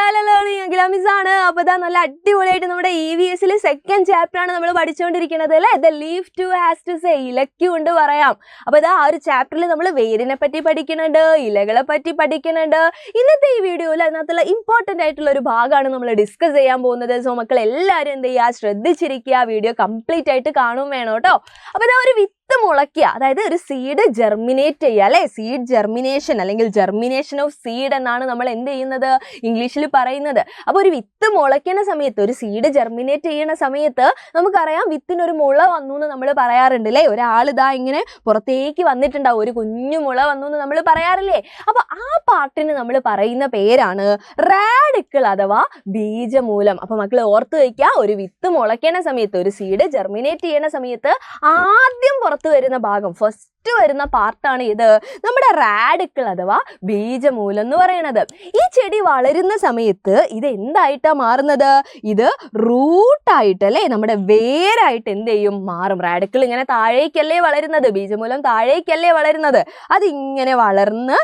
ആണ്. അപ്പൊ ഇതാ നല്ല അടിപൊളിയായിട്ട് നമ്മുടെ EVS സെക്കൻഡ് ചാപ്റ്റർ ആണ് നമ്മൾ പഠിച്ചുകൊണ്ടിരിക്കുന്നത് അല്ലേ. The leaf too has to say, ഇലയ്ക്ക് കൊണ്ട് പറയാം. അപ്പൊ ഇതാ ആ ഒരു ചാപ്റ്ററിൽ നമ്മൾ വേരിനെ പറ്റി പഠിക്കുന്നുണ്ട്, ഇലകളെ പറ്റി പഠിക്കുന്നുണ്ട്. ഇന്നത്തെ ഈ വീഡിയോയിൽ അതിനകത്തുള്ള ഇമ്പോർട്ടന്റ് ആയിട്ടുള്ള ഒരു ഭാഗമാണ് നമ്മൾ ഡിസ്കസ് ചെയ്യാൻ പോകുന്നത്. സോ മക്കൾ എല്ലാവരും എന്ത് ചെയ്യുക, ശ്രദ്ധിച്ചിരിക്കുക, വീഡിയോ കംപ്ലീറ്റ് ആയിട്ട് കാണും വേണം കേട്ടോ. അപ്പൊ ഇതാ ഒരു വിത്ത് മുളയ്ക്കുക, അതായത് ഒരു സീഡ് ജെർമിനേറ്റ് ചെയ്യുക അല്ലെ. സീഡ് ജെർമിനേഷൻ അല്ലെങ്കിൽ ജെർമിനേഷൻ ഓഫ് സീഡ് എന്നാണ് നമ്മൾ എന്ത് ചെയ്യുന്നത്, ഇംഗ്ലീഷിൽ പറയുന്നത്. അപ്പൊ ഒരു വിത്ത് മുളയ്ക്കുന്ന സമയത്ത്, ഒരു സീഡ് ജെർമിനേറ്റ് ചെയ്യുന്ന സമയത്ത് നമുക്കറിയാം വിത്തിനൊരു മുള വന്നു എന്ന് നമ്മൾ പറയാറുണ്ട് അല്ലേ. ഒരാൾ ഇതാ ഇങ്ങനെ പുറത്തേക്ക് വന്നിട്ടുണ്ടാവും, ഒരു കുഞ്ഞു മുള വന്നു എന്ന് നമ്മൾ പറയാറില്ലേ. അപ്പൊ ആ പാർട്ടിന് നമ്മൾ പറയുന്ന പേരാണ് റാഡിക്കിൾ അഥവാ ബീജമൂലം. അപ്പൊ മക്കൾ ഓർത്ത് വയ്ക്കുക, ഒരു വിത്ത് മുളയ്ക്കുന്ന സമയത്ത്, ഒരു സീഡ് ജെർമിനേറ്റ് ചെയ്യുന്ന സമയത്ത് ആദ്യം പുറത്തു വരുന്ന ഭാഗം, ഫസ്റ്റ് വരുന്ന പാർട്ടാണ് ഇത്, നമ്മുടെ റാഡിക്കിൾ അഥവാ ബീജമൂലം എന്ന് പറയുന്നത്. ഈ ചെടി വളരുന്ന സമയത്ത് ഇത് എന്തായിട്ടാ മാറുന്നത്, ഇത് റൂട്ടായിട്ട് അല്ലേ, നമ്മുടെ വേരായിട്ട് എന്ത് ചെയ്യും, മാറും. റാഡിക്കിൾ ഇങ്ങനെ താഴേക്കല്ലേ വളരുന്നത്, ബീജമൂലം താഴേക്കല്ലേ വളരുന്നത്, അതിങ്ങനെ വളർന്ന്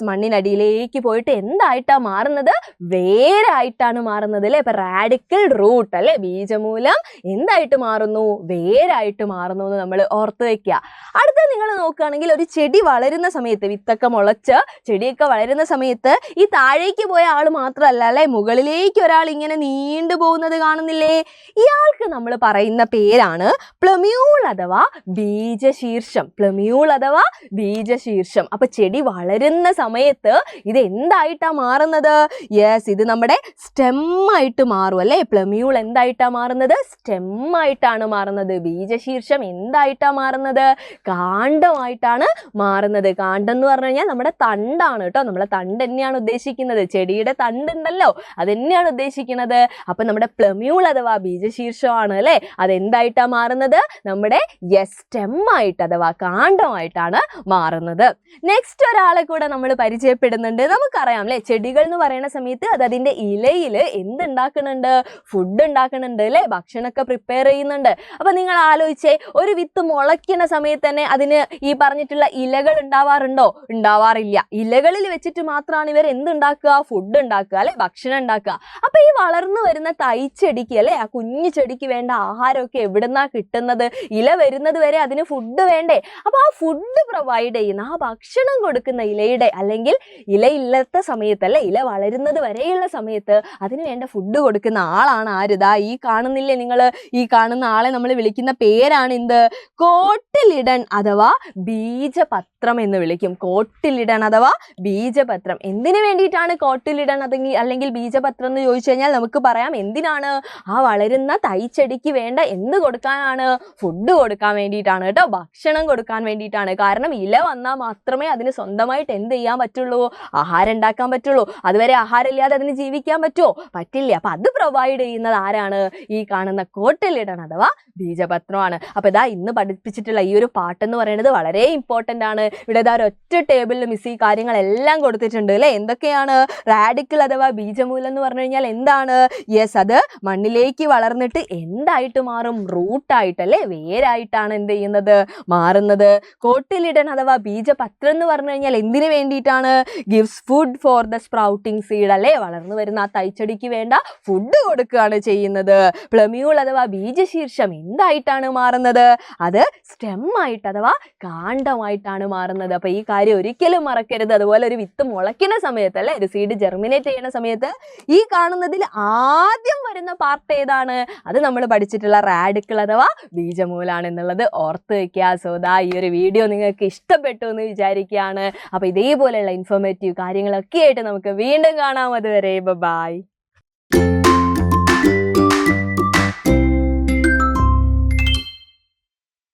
മണ്ണിനടിയിലേക്ക് പോയിട്ട് എന്തായിട്ടാ മാറുന്നത്, വേരായിട്ടാണ് മാറുന്നത് അല്ലേ. അപ്പൊ റാഡിക്കിൾ റൂട്ട് അല്ലെ, ബീജമൂലം എന്തായിട്ട് മാറുന്നു, വേരായിട്ട് മാറുന്നു എന്ന് നമ്മൾ ഓർത്ത് വെക്കുക. അടുത്ത നിങ്ങൾ നോക്കുകയാണെങ്കിൽ ഒരു ചെടി വളരുന്ന സമയത്ത്, വിത്തൊക്കെ മുളച്ച് ചെടിയൊക്കെ വളരുന്ന സമയത്ത് ഈ താഴേക്ക് പോയ ആൾ മാത്രമല്ല അല്ലെ, മുകളിലേക്ക് ഒരാൾ ഇങ്ങനെ നീണ്ടു പോകുന്നത് കാണുന്നില്ലേ. ഇയാൾക്ക് നമ്മൾ പറയുന്ന പേരാണ് പ്ലമ്യൂൾ അഥവാ ബീജശീർഷം. പ്ലമ്യൂൾ അഥവാ ബീജശീർഷം. അപ്പൊ ചെടി വളരുന്ന സമയത്ത് ഇത് എന്തായിട്ടാ മാറുന്നത്, ഇത് നമ്മുടെ സ്റ്റെം ആയിട്ട് മാറും അല്ലെ. പ്ലമ്യൂൾ എന്തായിട്ടാ മാറുന്നത്, സ്റ്റെം ആയിട്ടാണ് മാറുന്നത്. ബീജശീർഷം എന്തായിട്ടാ മാറുന്നത്, കാണ്ഡമായിട്ടാണ് മാറുന്നത്. കാണ്ഡം എന്ന് പറഞ്ഞു കഴിഞ്ഞാൽ നമ്മുടെ തണ്ടാണ് കേട്ടോ, നമ്മളെ തണ്ട് തന്നെയാണ് ഉദ്ദേശിക്കുന്നത്. ചെടിയുടെ തണ്ട് ഉണ്ടല്ലോ, അത് തന്നെയാണ് ഉദ്ദേശിക്കുന്നത്. അപ്പൊ നമ്മുടെ പ്ലമ്യൂൾ അഥവാ ബീജശീർഷമാണ് അല്ലെ, അതെന്തായിട്ടാ മാറുന്നത്, നമ്മുടെ സ്റ്റെം ആയിട്ട് അഥവാ കാണ്ഡമായിട്ടാണ് മാറുന്നത്. നെക്സ്റ്റ് ഒരാളെ കൂടെ നമ്മൾ പരിചയപ്പെടുന്നുണ്ട്. നമുക്കറിയാം അല്ലെ, ചെടികൾ എന്ന് പറയുന്ന സമയത്ത് അത് അതിന്റെ ഇലയിൽ എന്തുണ്ടാക്കുന്നുണ്ട്, ഫുഡ് ഉണ്ടാക്കുന്നുണ്ട് അല്ലെ, ഭക്ഷണമൊക്കെ പ്രിപ്പയർ ചെയ്യുന്നുണ്ട്. അപ്പൊ നിങ്ങൾ ആലോചിച്ചേ, ഒരു വിത്ത് മുളയ്ക്കുന്ന സമയത്ത് തന്നെ അതിന് ഈ പറഞ്ഞിട്ടുള്ള ഇലകൾ ഉണ്ടാവാറുണ്ടോ, ഉണ്ടാവാറില്ല. ഇലകളിൽ വെച്ചിട്ട് മാത്രമാണ് ഇവർ എന്തുണ്ടാക്കുക, ഫുഡ് ഉണ്ടാക്കുക അല്ലെ, ഭക്ഷണം ഉണ്ടാക്കുക. അപ്പൊ ഈ വളർന്നു വരുന്ന തൈച്ചെടിക്ക് അല്ലെ, ആ കുഞ്ഞു ചെടിക്ക് വേണ്ട ആഹാരമൊക്കെ എവിടുന്നാ കിട്ടുന്നത്, ഇല വരുന്നത് വരെ അതിന് ഫുഡ് വേണ്ടേ. അപ്പൊ ആ ഫുഡ് പ്രൊവൈഡ് ചെയ്യുന്ന, ആ ഭക്ഷണം കൊടുക്കുന്ന ഇലയുടെ, അല്ലെങ്കിൽ ഇലയില്ലാത്ത സമയത്ത് അല്ലെ, ഇല വളരുന്നത് വരെയുള്ള സമയത്ത് അതിന് വേണ്ട ഫുഡ് കൊടുക്കുന്ന ആളാണ് ആരിതാ ഈ കാണുന്നില്ലേ നിങ്ങൾ, ഈ കാണുന്ന ആളെ നമ്മൾ വിളിക്കുന്ന പേരാണ് എന്ത്, കോട്ടിലിഡൺ അഥവാ ബീജപത്രം എന്ന് വിളിക്കും. കോട്ടിലിഡൺ അഥവാ ബീജപത്രം. എന്തിനു വേണ്ടിയിട്ടാണ് കോട്ടിലിഡൺ അല്ലെങ്കിൽ ബീജപത്രം എന്ന് ചോദിച്ചു കഴിഞ്ഞാൽ നമുക്ക് പറയാം, എന്തിനാണ്, ആ വളരുന്ന തൈച്ചെടിക്ക് വേണ്ട എന്ത് കൊടുക്കാനാണ്, ഫുഡ് കൊടുക്കാൻ വേണ്ടിയിട്ടാണ് കേട്ടോ, ഭക്ഷണം കൊടുക്കാൻ വേണ്ടിയിട്ടാണ്. കാരണം ഇല വന്നാൽ മാത്രമേ അതിന് സ്വന്തമായിട്ട് എന്ത് ചെയ്യാൻ പറ്റുള്ളൂ, ആഹാരം ഉണ്ടാക്കാൻ പറ്റുള്ളൂ. അതുവരെ ആഹാരം ഇല്ലാതെ അതിന് ജീവിക്കാൻ പറ്റുമോ, പറ്റില്ല. അപ്പൊ അത് പ്രൊവൈഡ് ചെയ്യുന്നത് ആരാണ്, ഈ കാണുന്ന കോട്ടിലിഡൺ അഥവാ ബീജപത്രമാണ്. അപ്പൊ ഇതാ ഇന്ന് പഠിപ്പിച്ചിട്ടുള്ള ഈ ഒരു പാട്ടെന്ന് പറയുന്നത് വളരെ ഇമ്പോർട്ടൻ്റ് ആണ്. ഇവിടെ ഇതാ ഒരൊറ്റ ടേബിളിൽ മിസ് ഈ കാര്യങ്ങളെല്ലാം കൊടുത്തിട്ടുണ്ട് അല്ലേ. എന്തൊക്കെയാണ്, റാഡിക്കിൾ അഥവാ ബീജമൂലം എന്ന് പറഞ്ഞു കഴിഞ്ഞാൽ എന്താണ്, അത് മണ്ണിലേക്ക് വളർന്നിട്ട് എന്തായിട്ട് മാറും, റൂട്ടായിട്ടല്ലേ, വേരായിട്ടാണ് എന്ത് ചെയ്യുന്നത്, മാറുന്നത്. കോട്ടിലിഡൺ അഥവാ ബീജപത്രം എന്ന് പറഞ്ഞു കഴിഞ്ഞാൽ എന്തിനു വേണ്ടിയിട്ടാണ്, gives food for the sprouting seed അല്ലേ, വളർന്നു വരുന്ന ആ തൈച്ചെടിക്ക് വേണ്ട ഫുഡ് കൊടുക്കുകയാണ് ചെയ്യുന്നത്. പ്ലമ്യൂൾ അഥവാ ബീജശീർഷം എന്തായിട്ടാണ് മാറുന്നത്, അത് സ്റ്റെം ആയിട്ട് അഥവാ കാണ്ഡമായിട്ടാണ് മാറുന്നത്. അപ്പൊ ഈ കാര്യം ഒരിക്കലും മറക്കരുത്. അതുപോലെ ഒരു വിത്ത് മുളയ്ക്കുന്ന സമയത്ത് അല്ലെ, ഒരു സീഡ് ജെർമിനേറ്റ് ചെയ്യുന്ന സമയത്ത് ഈ കാണുന്നതിൽ ആദ്യം വരുന്ന പാർട്ട് ഏതാണ്, അത് നമ്മൾ പഠിച്ചിട്ടുള്ള റാഡിക്കിൾ അഥവാ ബീജമൂലാണ് എന്നുള്ളത് ഓർത്ത് വെക്കുക. സോ ദാ ഈ ഒരു വീഡിയോ നിങ്ങൾക്ക് ഇഷ്ടപ്പെട്ടു എന്ന് വിചാരിക്കുകയാണ്. അപ്പൊ ഇതേപോലെയുള്ള ഇൻഫോർമേറ്റീവ് കാര്യങ്ങളൊക്കെ ആയിട്ട് നമുക്ക് വീണ്ടും കാണാം. അതുവരെ ബൈ.